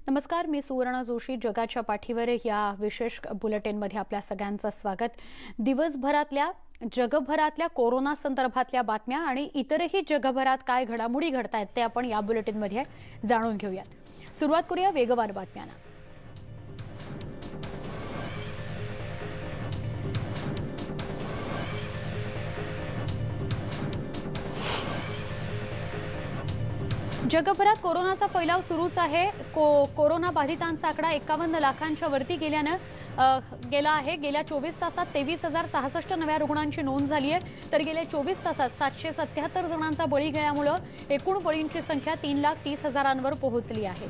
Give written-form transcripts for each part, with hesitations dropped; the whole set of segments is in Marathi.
नमस्कार, मी सुवर्णा जोशी. जगाच्या पाठीवर या विशेष बुलेटिनमध्ये आपल्या सगळ्यांचं स्वागत. दिवसभरातल्या जगभरातल्या कोरोना संदर्भातल्या बातम्या आणि इतरही जगभरात काय घडामोडी घडतायत ते आपण या बुलेटिनमध्ये जाणून घेऊयात. सुरुवात करूया वेगवान बातम्यांना. जगभरात कोरोनाचा फैलाव सुरूच आहे. कोरोना बाधितांचा आकडा 51 लाखांच्या वरती गेला आहे. गेल्या 24 तासात 23,066 नव्या रुग्णांची नोंद झाली आहे. तर गेल्या 24 तासात 777 जणांचा बळी गेल्यामुळे एकूण बळींची संख्या 3,30,000वर पोहोचली आहे.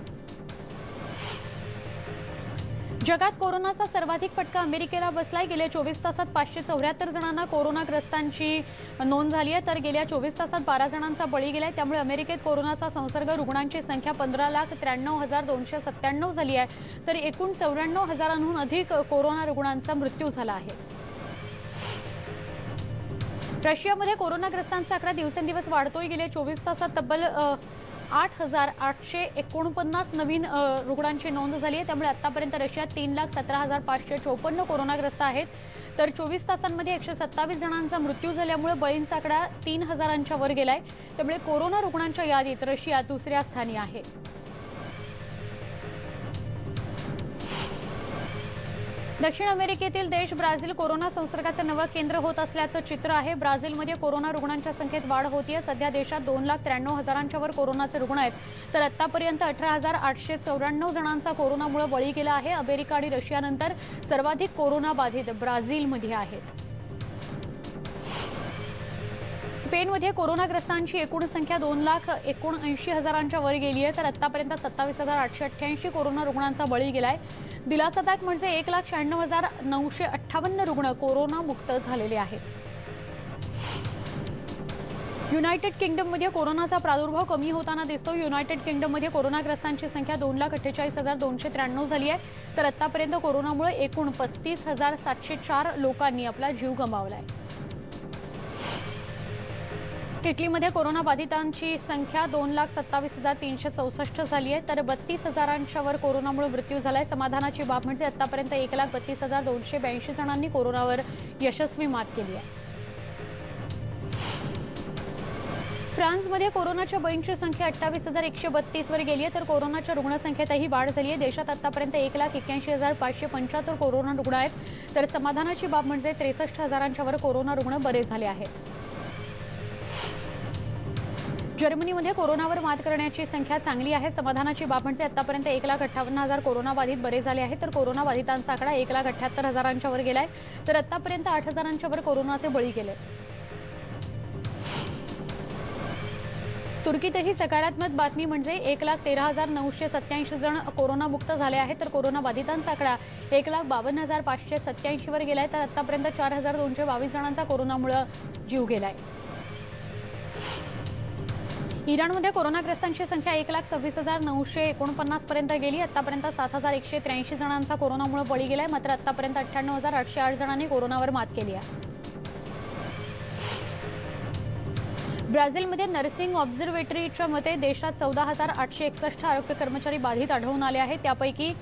जगात कोरोनाचा सर्वाधिक फटका अमेरिकेला बसलाय. गेल्या 24 तासात 574 जणांना कोरोनाग्रस्तांची नोंद झाली आहे. तर गेल्या 24 तासात 12 जणांचा बळी गेलाय. त्यामुळे अमेरिकेत कोरोनाचा संसर्ग रुग्णांची संख्या 15,93,297 झाली आहे. तर एकूण 94,000हून अधिक कोरोना रुग्णांचा मृत्यू झाला आहे. रशियामध्ये कोरोनाग्रस्तांचा आकडा दिवसेंदिवस वाढतोय. गेल्या 24 तासात तब्बल 8,849 नवीन रुग्णांची नोंद झाली आहे. त्यामुळे आतापर्यंत रशियात 3,17,554 कोरोनाग्रस्त आहेत. तर 24 तासांमध्ये 127 जणांचा मृत्यू झाल्यामुळे बळींचा आकडा 3,000च्या वर गेलाय. त्यामुळे कोरोना रुग्णांच्या यादीत रशिया दुसऱ्या स्थानी आहे. दक्षिण अमेरिकेतील देश ब्राझील कोरोना संसर्गाचे नवं केंद्र होत असल्याचं चित्र आहे. ब्राझीलमध्ये कोरोना रुग्णांच्या संख्येत वाढ होतीये. सध्या देशात 2,93,000च्या वर कोरोनाचे रुग्ण आहेत. तर आतापर्यंत 18,894 जणांचा कोरोनामुळे बळी गेला आहे. अमेरिका आणि रशियानंतर सर्वाधिक कोरोना बाधित ब्राझीलमध्ये आहेत. स्पेनमध्ये कोरोनाग्रस्तांची एकूण संख्या 2,79,000च्या वर गेली आहे. तर आतापर्यंत 27,888 कोरोना रुग्णांचा बळी गेलाय. दिलासादायक म्हणजे 1,96,958 रुग्ण कोरोनामुक्त झालेले आहेत. युनायटेड किंगडममध्ये कोरोनाचा प्रादुर्भाव कमी होताना दिसतो. युनायटेड किंगडममध्ये कोरोनाग्रस्तांची संख्या 2,48,293 झाली आहे. तर आतापर्यंत कोरोनामुळे एकूण 35,704 लोकांनी आपला जीव गमावलाय. इटलीमध्ये कोरोना बाधितांची संख्या 2,27,364 झाली आहे. तर 32,000च्या वर कोरोनामुळे मृत्यू झालाय. समाधानाची बाब म्हणजे आतापर्यंत 1,32,282 जणांनी कोरोनावर यशस्वी मात केली आहे. फ्रान्समध्ये कोरोनाच्या बळींची संख्या 28,132 वर गेली आहे. तर कोरोनाच्या रुग्णसंख्येतही वाढ झाली आहे. देशात आतापर्यंत 1,81,575 कोरोना रुग्ण आहेत. तर समाधानाची बाब म्हणजे 63,000च्या वर कोरोना रुग्ण बरे झाले आहेत. जर्मनीमध्ये कोरोनावर मात करण्याची संख्या चांगली आहे. समाधानाची बाब म्हणजे आतापर्यंत 1,58,000 कोरोना बाधित बरे झाले आहेत. तर कोरोना बाधितांचा आकडा 1,78,000च्या वर गेलाय. तर आतापर्यंत 8,000च्या वर कोरोनाचे बळी गेले. तुर्कीतही सकारात्मक बातमी म्हणजे 1,13,987 जण कोरोनामुक्त झाले आहेत. तर कोरोना बाधितांचा आकडा 1,52,587 वर गेलाय. तर आतापर्यंत 4,222 जणांचा कोरोनामुळे जीव गेलाय. इराणमध्ये कोरोनाग्रस्तांची संख्या 1,26,949 पर्यंत गेली. आतापर्यंत 7,183 जणांचा कोरोनामुळे बळी गेलाय. मात्र आतापर्यंत 98,808 जणांनी कोरोनावर मात केली आहे. ब्राझीलमध्ये नर्सिंग ऑब्झर्वेटरीच्या मते देशात 14,861 आरोग्य कर्मचारी बाधित आढळून आले आहेत. त्यापैकी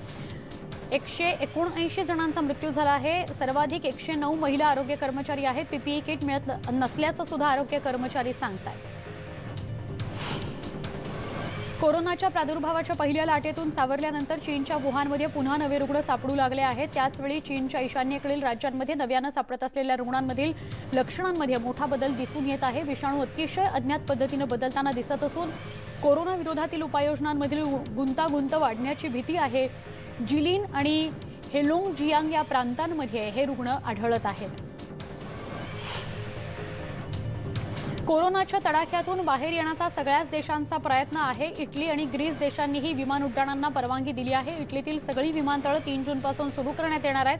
179 जणांचा मृत्यू झाला आहे. सर्वाधिक 109 महिला आरोग्य कर्मचारी आहेत. पीपीई किट मिळत नसल्याचं सुद्धा आरोग्य कर्मचारी सांगतात. कोरोनाच्या प्रादुर्भावाच्या पहिल्या लाटेतून सावरल्यानंतर चीनच्या वुहानमध्ये पुन्हा नवे रुग्ण सापडू लागले आहेत. त्याचवेळी चीनच्या ईशान्येकडील राज्यांमध्ये नव्यानं सापडत असलेल्या रुग्णांमधील लक्षणांमध्ये मोठा बदल दिसून येत आहे. विषाणू अतिशय अज्ञात पद्धतीनं बदलताना दिसत असून कोरोना विरोधातील उपाययोजनांमधील गुंतागुंत वाढण्याची भीती आहे. जिलिन आणि हेलोंगजियांग या प्रांतांमध्ये हे रुग्ण आढळत आहेत. कोरोनाच्या तडाख्यातून बाहेर येण्याचा सगळ्याच देशांचा प्रयत्न आहे. इटली आणि ग्रीस देशांनीही विमान उड्डाणांना परवानगी दिली आहे. इटलीतील सगळी विमानतळं 3 जूनपासून सुरू करण्यात येणार आहेत.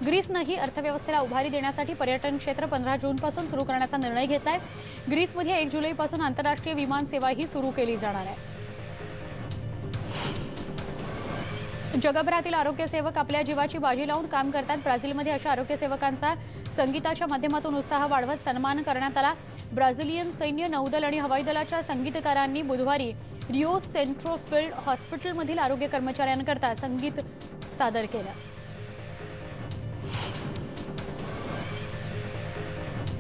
ग्रीसनंही अर्थव्यवस्थेला उभारी देण्यासाठी पर्यटन क्षेत्र 15 जूनपासून सुरू करण्याचा निर्णय घेतलाय. ग्रीसमध्ये 1 जुलैपासून आंतरराष्ट्रीय विमान सेवाही सुरू केली जाणार आहे. जगभरातील आरोग्यसेवक आपल्या जीवाची बाजी लावून काम करतात. ब्राझीलमध्ये अशा आरोग्यसेवकांचा संगीताच्या माध्यमातून उत्साह वाढवत सन्मान करण्यात आला. ब्राझिलियन सैन्य, नौदल आणि हवाई दलाच्या संगीतकारांनी बुधवारी रिओ सेंट्रो फील्ड हॉस्पिटलमधील आरोग्य कर्मचाऱ्यांकरता संगीत सादर केलं.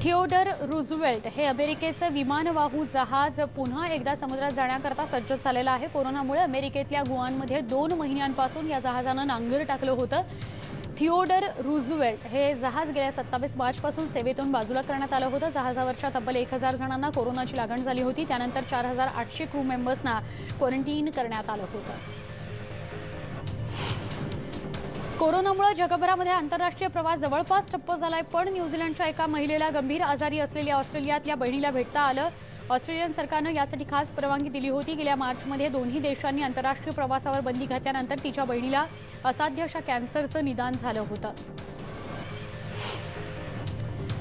थिओडर रूझवेल्ट हे अमेरिकेचं विमानवाहू जहाज पुन्हा एकदा समुद्रात जाण्याकरता सज्ज झालेलं आहे. कोरोनामुळे अमेरिकेतल्या गुआनमध्ये 2 महिन्यांपासून या जहाजानं नांगर टाकलं होतं. थिओडर रूझवेल्ट हे जहाज गेल्या 27 मार्चपासून सेवेतून बाजूला करण्यात आलं होतं. जहाजावरच्या तब्बल 1000 जणांना कोरोनाची लागण झाली होती. त्यानंतर 4800 क्रू मेंबर्सना क्वारंटाईन करण्यात आलं होतं. कोरोनामुळे जगभरामध्ये आंतरराष्ट्रीय प्रवास जवळपास ठप्प झालाय. पण न्यूझीलंडच्या एका महिलेला गंभीर आजारी असलेल्या ऑस्ट्रेलियातल्या बहिणीला भेटता आलं. ऑस्ट्रेलियन सरकारनं यासाठी खास परवानगी दिली होती. गेल्या मार्चमध्ये दोन्ही देशांनी आंतरराष्ट्रीय प्रवासावर बंदी घातल्यानंतर तिच्या बहिणीला असाध्य अशा कॅन्सरचं निदान झालं होतं.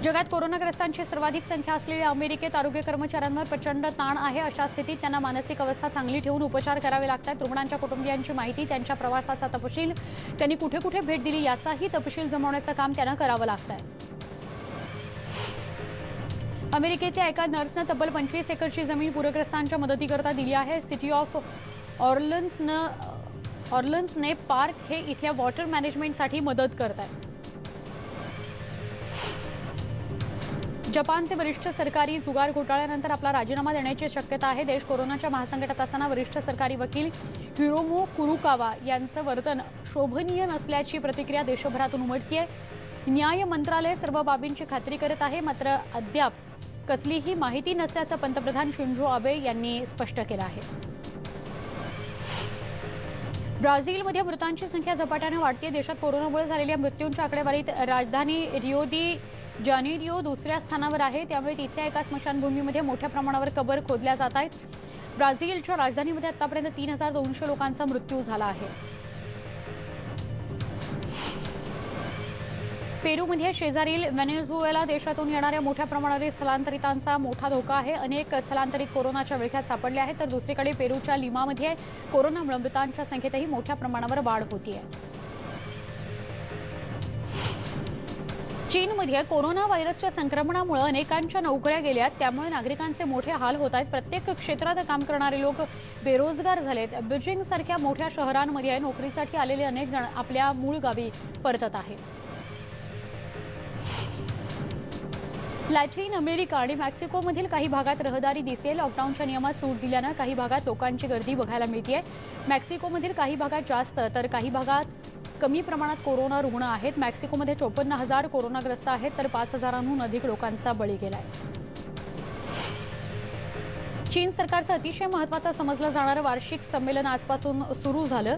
जगात कोरोनाग्रस्तांची सर्वाधिक संख्या असलेल्या अमेरिकेत आरोग्य कर्मचाऱ्यांवर प्रचंड ताण आहे. अशा स्थितीत त्यांना मानसिक अवस्था चांगली ठेवून उपचार करावे लागतात. रुग्णांच्या कुटुंबियांची माहिती, त्यांच्या प्रवासाचा तपशील, त्यांनी कुठे कुठे भेट दिली याचाही तपशील जमवण्याचं काम त्यांना करावं लागतंय. अमेरिकेतल्या एका नर्सनं तब्बल 25 एकरची जमीन पूरग्रस्तांच्या मदतीकरता दिली आहे. सिटी ऑफ ऑर्लन्सने पार्क हे इथल्या वॉटर मॅनेजमेंटसाठी मदत करत आहे. जपानचे वरिष्ठ सरकारी जुगार घोटाळ्यानंतर आपला राजीनामा देण्याची शक्यता आहे. देश कोरोनाच्या महासंकटात असताना वरिष्ठ सरकारी वकील हिरोमो कुरुकावा यांचं वर्तन शोभनीय नसल्याची प्रतिक्रिया देशभरातून उमटतीये. न्याय मंत्रालय सर्व बाबींची खात्री करत आहे, मात्र अद्याप कसलीही माहिती नसल्याचं पंतप्रधान शिंझो आबे यांनी स्पष्ट केलं आहे. ब्राझीलमध्ये मृतांची संख्या झपाट्याने वाढते. देशात कोरोनामुळे झालेल्या मृत्यूंच्या आकडेवारीत राजधानी रिओ दी जानेरिओ दुसऱ्या स्थानावर आहे. त्यामुळे तिथल्या एका स्मशानभूमीमध्ये मोठ्या प्रमाणावर कबर खोदल्या जात आहेत. ब्राझीलच्या राजधानीमध्ये आतापर्यंत 3200 लोकांचा मृत्यू झाला आहे. पेरूमध्ये शेजारील व्हेनेझुएला देशातून येणाऱ्या मोठ्या प्रमाणावर स्थलांतरितांचा मोठा धोका आहे. अनेक स्थलांतरित कोरोनाच्या विळख्यात सापडले आहेत. तर दुसरीकडे पेरूच्या लिमामध्ये कोरोनामुळे मृतांच्या संख्येतही मोठ्या प्रमाणावर वाढ होतीये. चीनमध्ये कोरोना व्हायरसच्या संक्रमणामुळे अनेकांच्या नोकऱ्या गेल्यात. त्यामुळे नागरिकांचे मोठे हाल होत आहेत. प्रत्येक क्षेत्रात काम करणारे लोक बेरोजगार झालेत. बीजिंग सारख्या मोठ्या शहरांमध्ये नोकरीसाठी आलेले अनेक जण आपल्या मूळ गावी परतत आहेत. लॅटिन अमेरिका आणि मेक्सिकोमधील काही भागात रहदारी दिसते. लॉकडाऊनच्या नियमात सूट दिल्यानं काही भागात लोकांची गर्दी बघायला मिळते. मेक्सिकोमधील काही भागात जास्त तर काही भागात कमी प्रमाणात कोरोना रुग्ण आहेत. मेक्सिकोमध्ये 54,000 कोरोनाग्रस्त आहेत, तर 5,000हून अधिक लोकांचा बळी गेलाय. चीन सरकारचं अतिशय महत्त्वाचं समजलं जाणारं वार्षिक संमेलन आजपासून सुरू झालं.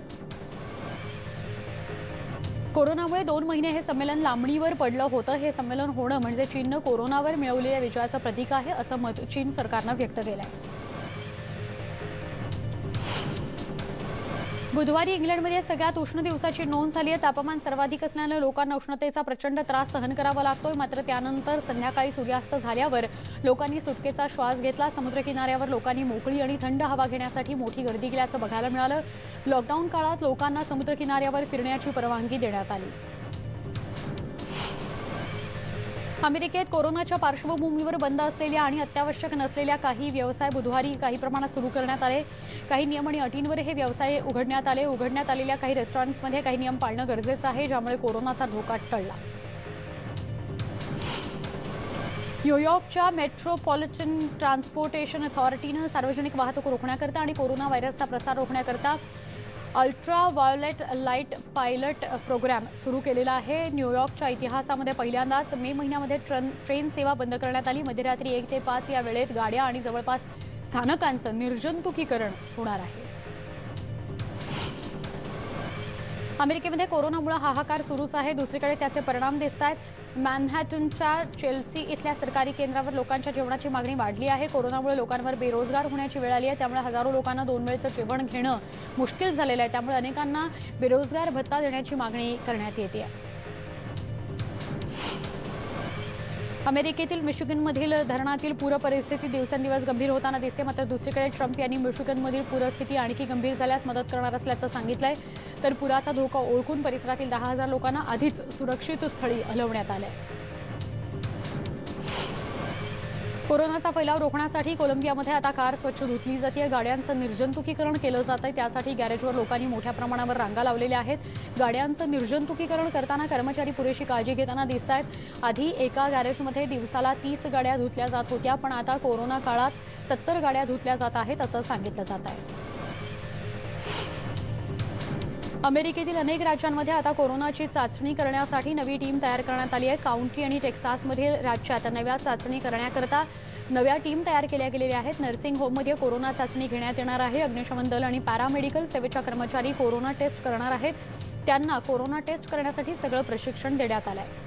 कोरोनामुळे 2 महिने हे संमेलन लांबणीवर पडलं होतं. हे संमेलन होणं म्हणजे चीननं कोरोनावर मिळवलेल्या विजयाचं प्रतीक आहे, असं मत चीन सरकारनं व्यक्त केलंय. बुधवारी इंग्लंडमध्ये सगळ्यात उष्ण दिवसाची नोंद झाली आहे. तापमान सर्वाधिक असल्यानं लोकांना उष्णतेचा प्रचंड त्रास सहन करावा लागतोय. मात्र त्यानंतर संध्याकाळी सूर्यास्त झाल्यावर लोकांनी सुटकेचा श्वास घेतला. समुद्रकिनाऱ्यावर लोकांनी मोकळी आणि थंड हवा घेण्यासाठी मोठी गर्दी केल्याचं बघायला मिळालं. लॉकडाऊन काळात लोकांना समुद्रकिनाऱ्यावर फिरण्याची परवानगी देण्यात आली. अमेरिकेत कोरोनाच्या पार्श्वभूमीवर बंद असलेल्या आणि अत्यावश्यक नसलेल्या काही व्यवसाय बुधवारी काही प्रमाणात सुरू करण्यात आले. काही नियम आणि अटींवर हे व्यवसाय उघडण्यात आले. उघडण्यात आलेल्या काही रेस्टॉरंट्समध्ये काही नियम पाळणं गरजेचं आहे, ज्यामुळे कोरोनाचा धोका टळला. न्यूयॉर्कच्या मेट्रोपॉलिटन ट्रान्सपोर्टेशन अथॉरिटीनं सार्वजनिक वाहतूक रोखण्याकरता आणि कोरोना व्हायरसचा प्रसार रोखण्याकरता अल्ट्राव्हायोलेट लाईट पायलट प्रोग्राम सुरू केलेला आहे. न्यूयॉर्कच्या इतिहासामध्ये पहिल्यांदाच मे महिन्यामध्ये ट्रेन सेवा बंद करण्यात आली. मध्यरात्री 1 ते 5 या वेळेत गाड्या आणि जवळपास स्थानकांचं निर्जंतुकीकरण होणार आहे. अमेरिकेमध्ये कोरोनामुळे हाहाकार सुरूच आहे. दुसरीकडे त्याचे परिणाम दिसत आहेत. मॅनहॅटनच्या चेल्सी इथल्या सरकारी केंद्रावर लोकांच्या जेवणाची मागणी वाढली आहे. कोरोनामुळे लोकांवर बेरोजगार होण्याची वेळ आली आहे. त्यामुळे हजारो लोकांना 2 वेळचं जेवण घेणं मुश्किल झालेलं आहे. त्यामुळे अनेकांना बेरोजगार भत्ता देण्याची मागणी करण्यात येते. अमेरिकेतील मिशिगनमधील धरणातील पूर परिस्थिती दिवसेंदिवस गंभीर होताना दिसते. मात्र दुसरीकडे ट्रम्प यांनी मिशिगनमधील पूरस्थिती आणखी गंभीर झाल्यास मदत करणार असल्याचं सांगितलंय. तर पुराचा धोका ओळखून परिसरातील 10,000 लोकांना आधीच सुरक्षित स्थळी हलवण्यात आलंय. कोरोनाचा फैलाव रोखण्यासाठी कोलंबियामध्ये आता कार स्वच्छ धुतली जाते. गाड्यांचं निर्जंतुकीकरण केलं जातंय. त्यासाठी गॅरेजवर लोकांनी मोठ्या प्रमाणावर रांगा लावलेल्या आहेत. गाड्यांचं निर्जंतुकीकरण करताना कर्मचारी पुरेशी काळजी घेताना दिसत आहेत. आधी एका गॅरेजमध्ये दिवसाला 30 गाड्या धुतल्या जात होत्या, पण आता कोरोना काळात 70 गाड्या धुतल्या जात आहेत असं सांगितलं जात आहे. अमेरिकेतील अनेक राज्यांमध्ये आता कोरोनाची चाचणी करण्यासाठी नवी टीम तयार करण्यात आली आहे. काउंटी आणि टेक्सासमधील राज्यात नव्या चाचणी करण्याकरता नव्या टीम तयार केल्या गेलेल्या आहेत. नर्सिंग होममध्ये कोरोना चाचणी घेण्यात येणार आहे. अग्निशमन दल आणि पॅरामेडिकल सेवेच्या कर्मचारी कोरोना टेस्ट करणार आहेत. त्यांना कोरोना टेस्ट करण्यासाठी सगळं प्रशिक्षण देण्यात आलं आहे.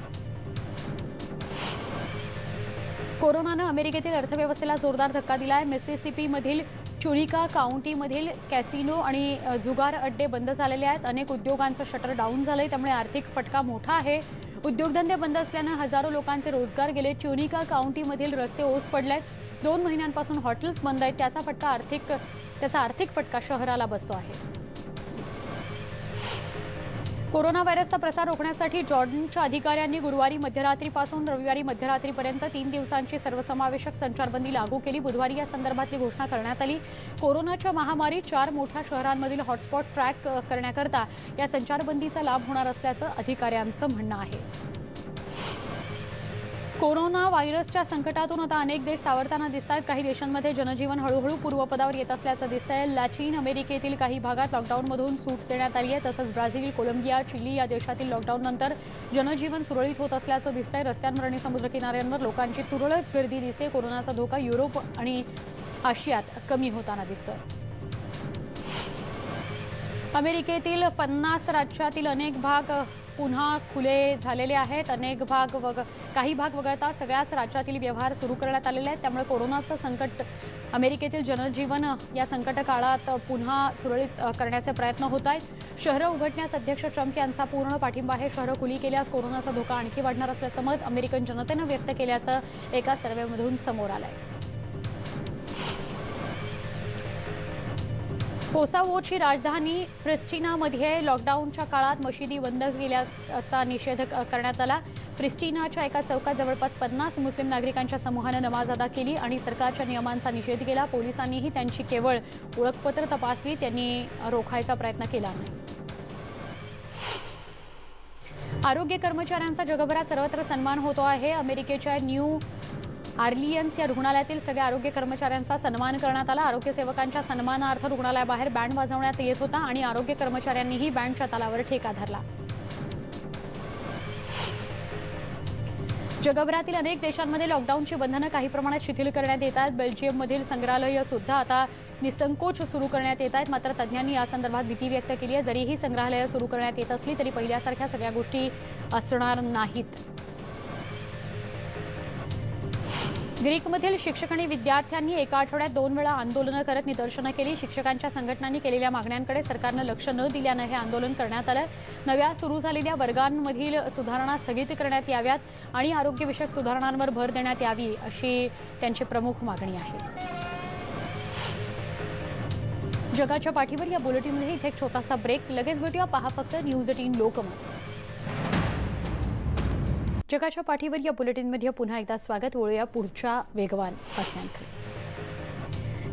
कोरोनानं अमेरिकेतील अर्थव्यवस्थेला जोरदार धक्का दिला आहे. मिसिसिपीमधील चुरिका काउंटीमधील कॅसिनो आणि जुगार अड्डे बंद झालेले आहेत. अनेक उद्योगांचं शटर डाऊन झालंय, त्यामुळे आर्थिक फटका मोठा आहे. उद्योगधंदे बंद असल्यानं हजारो लोकांचे रोजगार गेले. चुरिका काउंटीमधील रस्ते ओस पडलेत. 2 महिन्यांपासून हॉटेल्स बंद आहेत. त्याचा आर्थिक फटका शहराला बसतो आहे. कोरोना व्हायरसचा प्रसार रोखण्यासाठी जॉर्डनच्या अधिकाऱ्यांनी गुरुवारी मध्यरात्रीपासून रविवारी मध्यरात्रीपर्यंत 3 दिवसांची सर्वसमावेशक संचारबंदी लागू केली. बुधवारी या संदर्भातली घोषणा करण्यात आली. कोरोनाच्या महामारीत 4 मोठ्या शहरांमधील हॉटस्पॉट ट्रॅक करण्याकरता या संचारबंदीचा लाभ होणार असल्याचं अधिकाऱ्यांचं म्हणणं आहे. कोरोना व्हायरसच्या संकटातून आता अनेक देश सावरताना दिसत आहेत. काही देशांमध्ये जनजीवन हळूहळू पूर्वपदावर येत असल्याचं दिसतंय. लॅटिन अमेरिकेतील काही भागात लॉकडाऊनमधून सूट देण्यात आली आहे. तसंच ब्राझील, कोलंबिया, चिली या देशातील लॉकडाऊननंतर जनजीवन सुरळीत होत असल्याचं दिसतंय. रस्त्यांवर आणि समुद्रकिनाऱ्यांवर लोकांची तुरळक गर्दी दिसते. कोरोनाचा धोका युरोप आणि आशियात कमी होताना दिसतोय. अमेरिकेतील 50 राज्यातील अनेक भाग पुन्हा खुले झालेले आहेत. काही भाग वगळता सगळ्याच राज्यातील व्यवहार सुरू करण्यात आलेले आहेत. त्यामुळे कोरोनाचं संकट अमेरिकेतील जनजीवन या संकट काळात पुन्हा सुरळीत करण्याचे प्रयत्न होत आहेत. शहरं उघडण्यास अध्यक्ष ट्रम्प यांचा पूर्ण पाठिंबा आहे. शहरं खुली केल्यास कोरोनाचा धोका आणखी वाढणार असल्याचं मत अमेरिकन जनतेनं व्यक्त केल्याचं एका सर्व्हेमधून समोर आलंय. कोसावोची राजधानी प्रिस्टिनामध्ये लॉकडाऊनच्या काळात मशिदी बंद केल्याचा निषेध करण्यात आला. प्रिस्टिनाच्या एका चौकात जवळपास 50 मुस्लिम नागरिकांच्या समूहानं नमाज अदा केली आणि सरकारच्या नियमांचा निषेध केला. पोलिसांनीही त्यांची केवळ ओळखपत्र तपासली, त्यांनी रोखायचा प्रयत्न केला नाही. आरोग्य कर्मचाऱ्यांचा जगभरात सर्वत्र सन्मान होतो आहे. अमेरिकेच्या न्यू ऑर्लियन्स या रुग्णालयातील सगळ्या आरोग्य कर्मचाऱ्यांचा सन्मान करण्यात आला. आरोग्य सेवकांच्या सन्मानार्थ रुग्णालयाबाहेर बँड वाजवण्यात येत होता आणि आरोग्य कर्मचाऱ्यांनीही बँडच्या तालावर ठेका धरला. जगभरातील अनेक देशांमध्ये लॉकडाऊनची बंधनं काही प्रमाणात शिथिल करण्यात येत आहेत. बेल्जियममधील संग्रहालय सुद्धा आता निसंकोच सुरू करण्यात येत आहेत. मात्र तज्ज्ञांनी या संदर्भात भीती व्यक्त केली आहे. जरीही संग्रहालय सुरू करण्यात येत असली तरी पहिल्यासारख्या सगळ्या गोष्टी असणार नाहीत. ग्रीकमधील शिक्षक आणि विद्यार्थ्यांनी एका आठवड्यात 2 वेळा आंदोलनं करत निदर्शनं केली. शिक्षकांच्या संघटनांनी केलेल्या मागण्यांकडे सरकारनं लक्ष न दिल्यानं हे आंदोलन करण्यात आलं. नव्या सुरू झालेल्या वर्गांमधील सुधारणा स्थगित करण्यात याव्यात आणि आरोग्यविषयक सुधारणांवर भर देण्यात यावी अशी त्यांची प्रमुख मागणी आहे. जगाच्या पाठीवर या बुलेटिनमध्ये इथे एक छोटासा ब्रेक. लगेच भेटूया. पहा फक्त न्यूज18 लोकमत. जगाच्या पाठीवर या बुलेटिनमध्ये पुन्हा एकदा स्वागत. वळूया पुढच्या वेगवान बातम्यांकडे.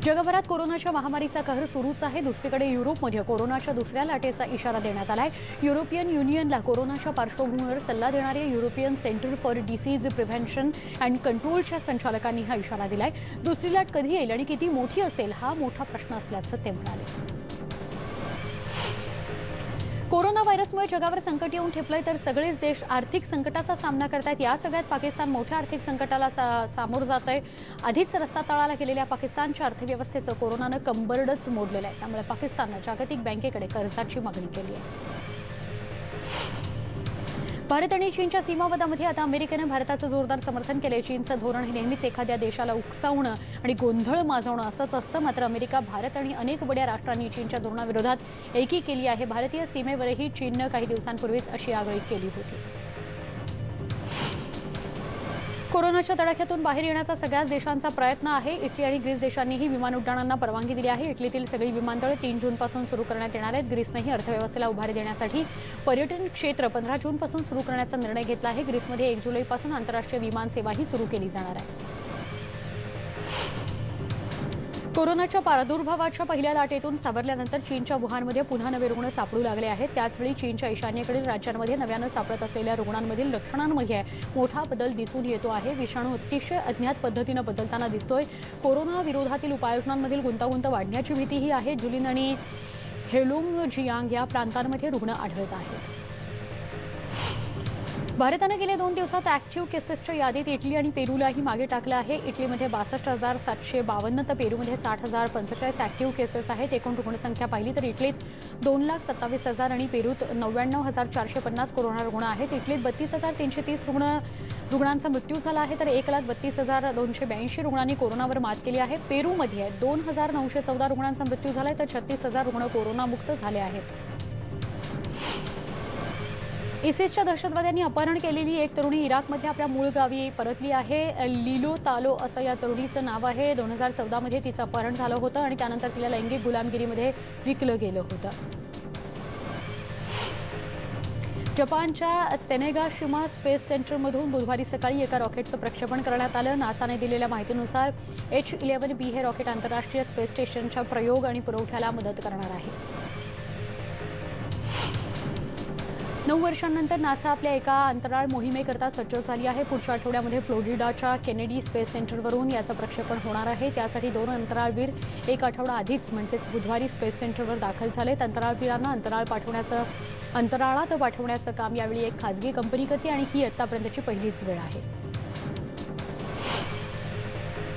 जगभरात कोरोनाच्या महामारीचा कहर सुरूच आहे. दुसरीकडे युरोपमध्ये कोरोनाच्या दुसऱ्या लाटेचा इशारा देण्यात आलाय. युरोपियन युनियनला कोरोनाच्या पार्श्वभूमीवर सल्ला देणाऱ्या European centre for disease prevention and कंट्रोलच्या संचालकांनी हा इशारा दिलाय. दुसरी लाट कधी येईल आणि किती मोठी असेल हा मोठा प्रश्न असल्याचं ते म्हणाले. कोरोना व्हायरसमुळे जगावर संकट येऊन ठेपलंय तर सगळेच देश आर्थिक संकटाचा सामना करतायत. या सगळ्यात पाकिस्तान मोठ्या आर्थिक संकटाला सामोरं जात आहे. आधीच रस्ता तळाला गेलेल्या पाकिस्तानच्या अर्थव्यवस्थेचं कोरोनानं कंबरडच मोडलेलं आहे. त्यामुळे पाकिस्ताननं जागतिक बँकेकडे कर्जाची मागणी केली आहे. भारत आणि चीनच्या सीमावादामध्ये आता अमेरिकेनं भारताचं जोरदार समर्थन केले. चीनचं धोरण हे नेहमीच एखाद्या देशाला उकसावणं आणि गोंधळ माजवणं असंच असतं. मात्र अमेरिका, भारत आणि अनेक बड्या राष्ट्रांनी चीनच्या धोरणाविरोधात एकी केली आहे. भारतीय सीमेवरही चीननं काही दिवसांपूर्वीच अशी आगळीक केली होती. कोरोनाच्या तडाख्यातून बाहेर येण्याचा सगळ्याच देशांचा प्रयत्न आहे. इटली आणि ग्रीस देशांनीही विमान उड्डाणांना परवानगी दिली आहे. इटलीतील सगळी विमानतळं 3 जूनपासून सुरू करण्यात येणार आहेत. ग्रीसनेही अर्थव्यवस्थेला उभारी देण्यासाठी पर्यटन क्षेत्र 15 जूनपासून सुरू करण्याचा निर्णय घेतला आहे. ग्रीसमध्ये 1 जुलैपासून आंतरराष्ट्रीय विमान सेवाही सुरू केली जाणार आहे. कोरोनाच्या प्रादुर्भावाच्या पहिल्या लाटेतून सावरल्यानंतर चीनच्या वुहानमध्ये पुन्हा नवे रुग्ण सापडू लागले आहेत। त्याचवेळी चीनच्या ईशान्येकडील राज्यांमध्ये नव्यानं सापडत असलेल्या रुग्णांमधील लक्षणांमध्ये मोठा बदल दिसून येतो आहे। विषाणू अतिशय अज्ञात पद्धतीनं बदलताना दिसतोय। कोरोना विरोधातील उपाययोजनांमधील गुंतागुंत वाढण्याची भीतीही आहे। जुलिन आणि हेलुंगजियांग या प्रांतांमध्ये रुग्ण आढळत आहेत। भारताने गेल्या 2 दिवसात ऍक्टिव्ह केसेसच्या यादीत इटली आणि पेरूलाही मागे टाकलं आहे। इटलीमध्ये 62,752 तर पेरूमध्ये 60,045 ऍक्टिव्ह केसेस आहेत। एकूण रुग्णसंख्या पाहिली तर इटलीत 2,27,000 आणि पेरूत 99,450 कोरोना रुग्ण आहेत। इटलीत 32,330 रुग्णांचा मृत्यू झाला आहे तर 1,32,282 रुग्णांनी कोरोनावर मात केली आहे। पेरूमध्ये 2,914 रुग्णांचा मृत्यू झाला आहे तर 36,000 रुग्ण कोरोनामुक्त झाले आहेत। इसिसच्या दहशतवाद्यांनी अपहरण केलेली एक तरुणी इराकमध्ये आपल्या मूळ गावी परतली आहे। लिलो तालो असं या तरुणीचं नाव आहे। 2014 मध्ये तिचं अपहरण झालं होतं आणि त्यानंतर तिला लैंगिक गुलामगिरीमध्ये विकलं गेलं होतं। जपानच्या तेनेगाशिमा स्पेस सेंटरमधून बुधवारी सकाळी एका रॉकेटचं प्रक्षेपण करण्यात आलं। नासाने दिलेल्या माहितीनुसार H-11B हे रॉकेट आंतरराष्ट्रीय स्पेस स्टेशनच्या प्रयोग आणि पुरवठ्याला मदत करणार आहे। 9 वर्षांनंतर नासा आपल्या एका अंतराळ मोहिमेकरता सज्ज झाली आहे। पुढच्या आठवड्यामध्ये फ्लोरिडाच्या केनेडी स्पेस सेंटरवरून याचं प्रक्षेपण होणार आहे। त्यासाठी 2 अंतराळवीर एक आठवडा आधीच म्हणजेच बुधवारी स्पेस सेंटरवर दाखल झालेत। अंतराळवीरांना अंतराळात पाठवण्याचं काम यावेळी एक खासगी कंपनी करते आणि ही आतापर्यंतची पहिलीच वेळ आहे।